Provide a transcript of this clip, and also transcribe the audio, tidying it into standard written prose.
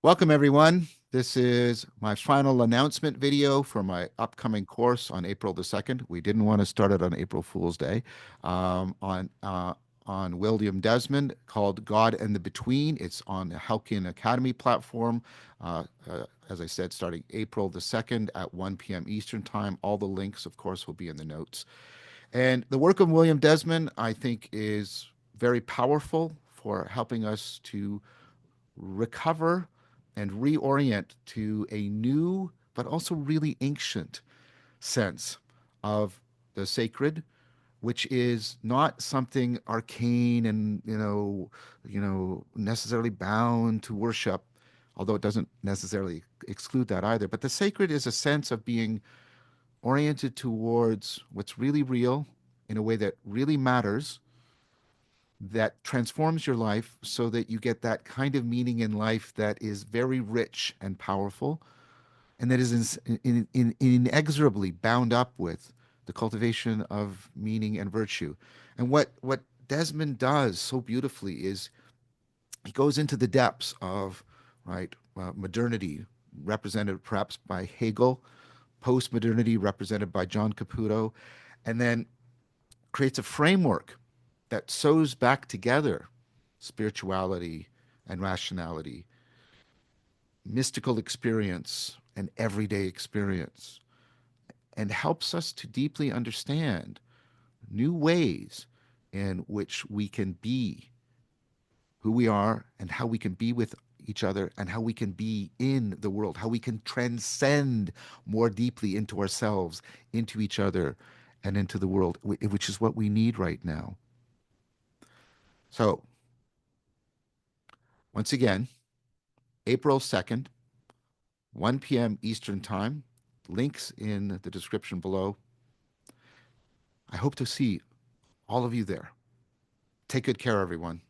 Welcome, everyone. This is my final announcement video for my upcoming course on April the 2nd. We didn't want to start it on April Fool's Day. On William Desmond, called God and the Between. It's on the Halcyon Academy platform. As I said, starting April the 2nd at 1 p.m. Eastern Time. All the links, of course, will be in the notes. And the work of William Desmond, I think, is very powerful for helping us to recover and reorient to a new but also really ancient sense of the sacred, which is not something arcane and necessarily bound to worship, although it doesn't necessarily exclude that either. But the sacred is a sense of being oriented towards what's really real in a way that really matters, that transforms your life so that you get that kind of meaning in life that is very rich and powerful, and that is inexorably bound up with the cultivation of meaning and virtue. And what Desmond does so beautifully is he goes into the depths of modernity, represented perhaps by Hegel, post-modernity represented by John Caputo, and then creates a framework that sews back together spirituality and rationality, mystical experience and everyday experience, and helps us to deeply understand new ways in which we can be who we are and how we can be with each other and how we can be in the world, how we can transcend more deeply into ourselves, into each other, and into the world, which is what we need right now. So, once again, April 2nd, 1 p.m. Eastern Time. Links in the description below. I hope to see all of you there. Take good care, everyone.